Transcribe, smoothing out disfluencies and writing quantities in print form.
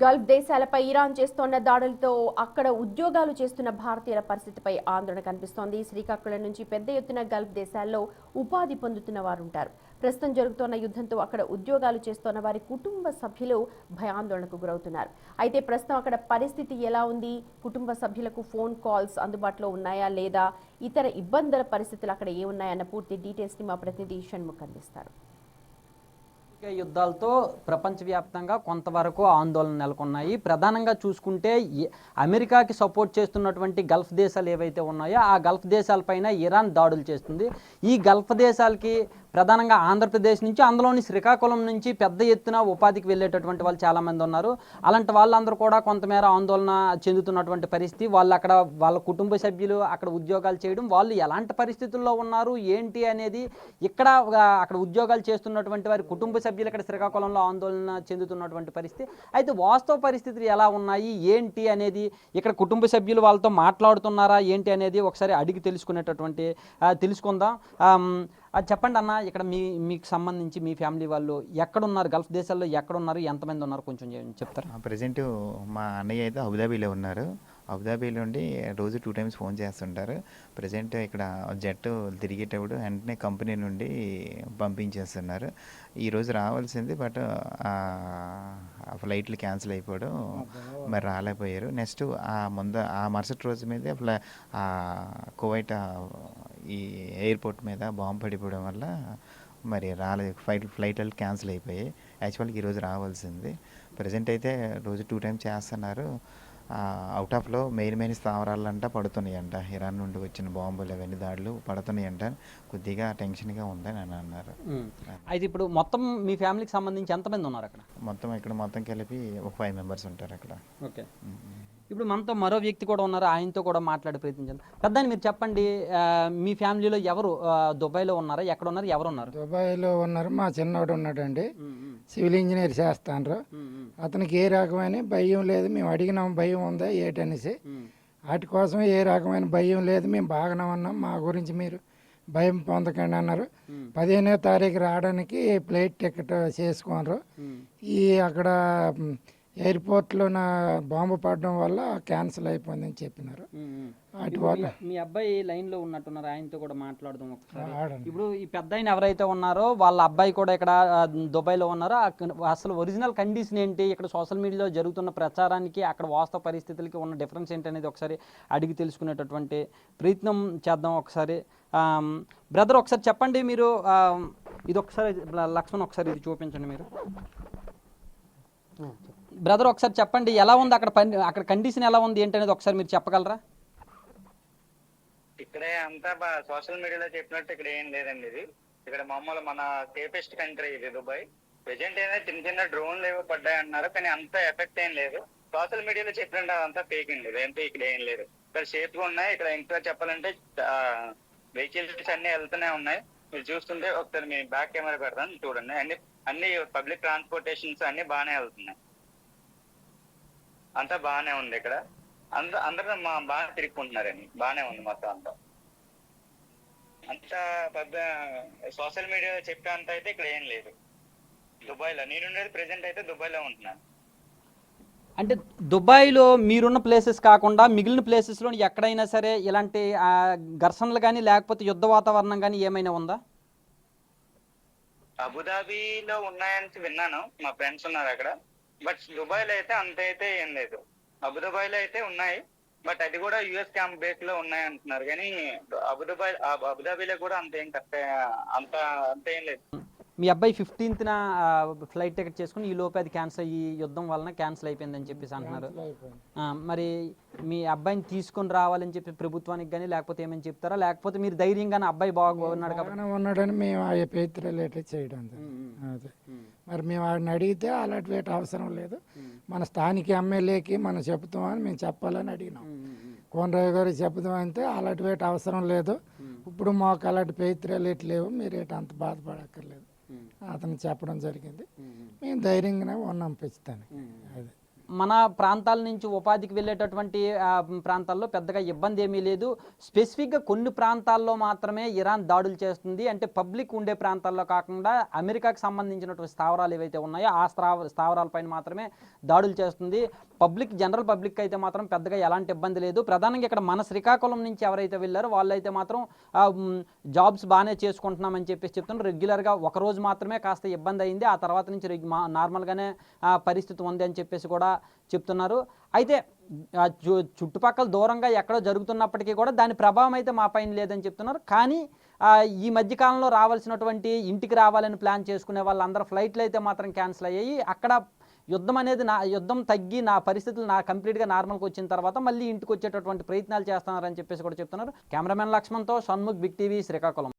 Gulf దేశాలపై Iran చేస్తోన్న దాడులతో అక్కడ ఉద్యోగాలు చేస్తున్న భారతీయుల పరిస్థితిపై ఆందోళన కనిపిస్తోంది. శ్రీకాకుళం నుంచి పెద్ద ఎత్తున గల్ఫ్ దేశాల్లో ఉపాధి పొందుతున్న వారు ఉంటారు. ప్రస్తుతం జరుగుతున్న యుద్ధంతో అక్కడ ఉద్యోగాలు చేస్తున్న వారి కుటుంబ సభ్యులు భయాందోళనకు గురవుతున్నారు. అయితే ప్రస్తుతం అక్కడ పరిస్థితి ఎలా ఉంది, కుటుంబ సభ్యులకు ఫోన్ కాల్స్ అందుబాటులో ఉన్నాయా లేదా, ఇతర ఇబ్బందుల పరిస్థితులు అక్కడ ఏమున్నాయన్న పూర్తి డీటెయిల్స్ ని మా ప్రతినిధి షణ్ముఖ్ అందిస్తారు. యుద్ధాలతో ప్రపంచవ్యాప్తంగా కొంతవరకు ఆందోళన నెలకొన్నాయి. ప్రధానంగా చూసుకుంటే అమెరికాకి సపోర్ట్ చేస్తున్నటువంటి గల్ఫ్ దేశాలు ఏవైతే ఉన్నాయో ఆ గల్ఫ్ దేశాలపైన ఇరాన్ దాడులు చేస్తుంది. ఈ గల్ఫ్ దేశాలకి ప్రధానంగా ఆంధ్రప్రదేశ్ నుంచి, అందులోని శ్రీకాకుళం నుంచి పెద్ద ఎత్తున ఉపాధికి వెళ్ళేటటువంటి వాళ్ళు చాలామంది ఉన్నారు. అలాంటి వాళ్ళందరూ కూడా కొంతమేర ఆందోళన చెందుతున్నటువంటి పరిస్థితి. వాళ్ళు అక్కడ వాళ్ళ కుటుంబ సభ్యులు అక్కడ ఉద్యోగాలు చేయడం, వాళ్ళు ఎలాంటి పరిస్థితుల్లో ఉన్నారు ఏంటి అనేది, ఇక్కడ అక్కడ ఉద్యోగాలు చేస్తున్నటువంటి వారి కుటుంబ సభ్యులు ఇక్కడ శ్రీకాకుళంలో ఆందోళన చెందుతున్నటువంటి పరిస్థితి. అయితే వాస్తవ పరిస్థితులు ఎలా ఉన్నాయి ఏంటి అనేది, ఇక్కడ కుటుంబ సభ్యులు వాళ్ళతో మాట్లాడుతున్నారా ఏంటి అనేది ఒకసారి అడిగి తెలుసుకుందాం. అది చెప్పండి అన్న, ఇక్కడ మీకు సంబంధించి మీ ఫ్యామిలీ వాళ్ళు ఎక్కడున్నారు, గల్ఫ్ దేశాల్లో ఎక్కడున్నారు, ఎంతమంది ఉన్నారు కొంచెం చెప్తారా? ప్రజెంట్ మా అన్నయ్య అయితే అబుదాబీలో ఉన్నారు. అబుదాబీలో ఉండి రోజు 2 times ఫోన్ చేస్తుంటారు. ప్రజెంట్ ఇక్కడ జెట్ తిరిగేటప్పుడు వెంటనే కంపెనీ నుండి పంపించేస్తున్నారు. ఈరోజు రావాల్సింది, బట్ ఫ్లైట్లు క్యాన్సిల్ అయిపోవడం, మరి రాలేకపోయారు. నెక్స్ట్ ఆ మరుసటి రోజు మీద కువైట్ ఈ ఎయిర్పోర్ట్ మీద బాంబు పడిపోవడం వల్ల మరి రాలేదు, ఫ్లైట్లు క్యాన్సిల్ అయిపోయాయి. యాక్చువల్గా ఈరోజు రావాల్సింది. ప్రజెంట్ అయితే రోజు 2 times చేస్తున్నారు. అవుట్ ఆఫ్లో మెయిన్ స్థావరాలంట పడుతున్నాయంట. ఇరాన్ నుండి వచ్చిన బాంబులు అవన్నీ దాడులు పడుతున్నాయంట. కొద్దిగా టెన్షన్గా ఉందని అని అన్నారు. అయితే ఇప్పుడు మొత్తం మీ ఫ్యామిలీకి సంబంధించి ఎంతమంది ఉన్నారు అక్కడ? మొత్తం కలిపి ఒక 5 members ఉంటారు అక్కడ. ఓకే. ఇప్పుడు మనతో మరో వ్యక్తి కూడా ఉన్నారు, ఆయనతో కూడా మాట్లాడే ప్రయత్నించాలి. పెద్దని మీరు చెప్పండి, మీ ఫ్యామిలీలో ఎవరు దుబాయ్లో ఉన్నారా, ఎక్కడ ఉన్నారు, ఎవరు ఉన్నారు? దుబాయ్లో ఉన్నారు. మా చిన్నవాడు ఉన్నాడండి, సివిల్ ఇంజనీర్ చేస్తాను. అతనికి ఏ రకమైన భయం లేదు. మేము అడిగినాం భయం ఉందా ఏటనేసి. వాటి కోసం ఏ రకమైన భయం లేదు, మేము బాగానే ఉన్నాం, మా గురించి మీరు భయం పొందకండి అన్నారు. 15వ తారీఖు రావడానికి ఫ్లైట్ టికెట్ చేసుకోనరు. అక్కడ ఎయిర్పోర్ట్లో నా బాంబు పడడం వల్ల క్యాన్సిల్ అయిపోయిందని చెప్పినారు. వాటి వల్ల మీ అబ్బాయి లైన్లో ఉన్నట్టున్నారు, ఆయనతో కూడా మాట్లాడదాం ఒకసారి. ఇప్పుడు ఈ పెద్ద ఆయన ఎవరైతే ఉన్నారో వాళ్ళ అబ్బాయి కూడా ఇక్కడ దుబాయ్లో ఉన్నారో, అసలు ఒరిజినల్ కండిషన్ ఏంటి, ఇక్కడ సోషల్ మీడియాలో జరుగుతున్న ప్రచారానికి అక్కడ వాస్తవ పరిస్థితులకి ఉన్న డిఫరెన్స్ ఏంటి అనేది ఒకసారి అడిగి తెలుసుకునేటటువంటి ప్రయత్నం చేద్దాం. ఒకసారి బ్రదర్ ఒకసారి చెప్పండి, మీరు ఇది ఒకసారి లక్ష్మణ్ ఒకసారి ఇది చూపించండి మీరు. బ్రదర్ ఒకసారి చెప్పండి, ఎలా ఉంది అక్కడ కండిషన్ ఎలా ఉంది ఏంటి అనేది ఒకసారి మీరు చెప్పగలరా? ఇక్కడే అంతా సోషల్ మీడియాలో చెప్పినట్టు ఇక్కడ ఏం లేదండి. ఇక్కడ మామూలు మన సేఫెస్ట్ కంట్రీ ఇది దుబాయ్. ప్రెజెంట్ ఏదైనా చిన్న డ్రోన్లు ఏవో పడ్డాయి అన్నారు, కానీ అంత ఎఫెక్ట్ ఏం లేదు. సోషల్ మీడియాలో చెప్పినట్టు అదంతా ఫేక్ అండి. అంటే ఇక్కడ ఏం లేదు, ఇక్కడ సేఫ్ గా ఉన్నాయి. ఇక్కడ ఇంకా చెప్పాలంటే వెహికల్స్ అన్ని వెళ్తూనే ఉన్నాయి. మీరు చూస్తుంటే ఒకసారి మీ బ్యాక్ కెమెరా పెడతాను చూడండి. అన్ని పబ్లిక్ ట్రాన్స్పోర్టేషన్స్ అన్ని బాగానే వెళ్తున్నాయి, అంతా బాగానే ఉంది. ఇక్కడ అందరూ బాగా తిరుగుకుంటున్నారని బాగానే ఉంది మొత్తం అంతా పెద్ద సోషల్ మీడియా చెప్పే అంత అయితే ఇక్కడ ఏం లేదు దుబాయ్లో. నేనుండేది ప్రెజెంట్ అయితే దుబాయ్లో ఉంటున్నాను. అంటే దుబాయ్లో మీరున్న ప్లేసెస్ కాకుండా మిగిలిన ప్లేసెస్లో ఎక్కడైనా సరే ఇలాంటి ఘర్షణలు కానీ లేకపోతే యుద్ధ వాతావరణం కానీ ఏమైనా ఉందా? అబుదాబీలో ఉన్నాయని విన్నాను, మా ఫ్రెండ్స్ ఉన్నారు అక్కడ. బట్ దుబాయ్లో అయితే అంత అయితే ఏం లేదు. అబుదాబీలో అయితే ఉన్నాయి, బట్ అది కూడా యుఎస్ క్యాంప్ బేస్ లో ఉన్నాయి అంటున్నారు. కానీ అబుదాబీలో కూడా అంత ఏం లేదు. మీ అబ్బాయి 15th ఫ్లైట్ టికెట్ చేసుకుని ఈ లోపు అది క్యాన్సిల్, ఈ యుద్ధం వలన క్యాన్సిల్ అయిపోయిందని చెప్పేసి అంటున్నారు. మరి మీ అబ్బాయిని తీసుకొని రావాలని చెప్పి ప్రభుత్వానికి కానీ లేకపోతే ఏమని చెప్తారా, లేకపోతే మీరు ధైర్యంగానే అబ్బాయి ఉన్నాడని మేము ఆ పేరు రిలేటెడ్ చేయడం అదే. మరి మేము వాడిని అడిగితే అలాంటి వేట అవసరం లేదు, మన స్థానిక ఎమ్మెల్యేకి మనం చెప్తామని మేము చెప్పాలని అడిగినాం. కోనరావు గారు చెప్తాం అంటే అలాంటి వేట అవసరం లేదు, ఇప్పుడు మాకు అలాంటి పేత్రాలు లేవు, మీరు ఏట అంత బాధపడక్కర్లేదు అతను చెప్పడం జరిగింది. మేము ధైర్యంగానే ఉన్నాం పెంచుతాను. అదే మన ప్రాంతాల నుంచి ఉపాధికి వెళ్ళేటటువంటి ప్రాంతాల్లో పెద్దగా ఇబ్బంది ఏమీ లేదు. స్పెసిఫిక్గా కొన్ని ప్రాంతాల్లో మాత్రమే ఇరాన్ దాడులు చేస్తుంది. అంటే పబ్లిక్ ఉండే ప్రాంతాల్లో కాకుండా అమెరికాకి సంబంధించినటువంటి స్థావరాలు ఏవైతే ఉన్నాయో ఆ స్థావరాలపైన మాత్రమే దాడులు చేస్తుంది. జనరల్ పబ్లిక్ అయితే మాత్రం పెద్దగా ఎలాంటి ఇబ్బంది లేదు. ప్రధానంగా ఇక్కడ మన శ్రీకాకుళం నుంచి ఎవరైతే వెళ్ళారో వాళ్ళైతే మాత్రం జాబ్స్ బాగానే చేసుకుంటున్నామని చెప్పేసి చెప్తున్నారు. రెగ్యులర్గా ఒకరోజు మాత్రమే కాస్త ఇబ్బంది అయింది, ఆ తర్వాత నుంచి నార్మల్గానే పరిస్థితి ఉంది అని చెప్పేసి కూడా చెప్తున్నారు. అయితే చుట్టుపక్కల దూరంగా ఎక్కడో జరుగుతున్నప్పటికీ కూడా దాని ప్రభావం అయితే మా పైన లేదని చెప్తున్నారు. కానీ ఈ మధ్యకాలంలో రావాల్సినటువంటి ఇంటికి రావాలని ప్లాన్ చేసుకునే వాళ్ళందరూ ఫ్లైట్లు అయితే మాత్రం క్యాన్సిల్ అయ్యాయి. అక్కడ యుద్ధం తగ్గి నా పరిస్థితులు కంప్లీట్గా నార్మల్కి వచ్చిన తర్వాత మళ్ళీ ఇంటికి వచ్చేటటువంటి ప్రయత్నాలు చేస్తున్నారని చెప్పేసి కూడా చెప్తున్నారు. కెమెరామెన్ లక్ష్మణ్తో షణ్ముఖ్, బిగ్ టీవీ, శ్రీకాకుళం.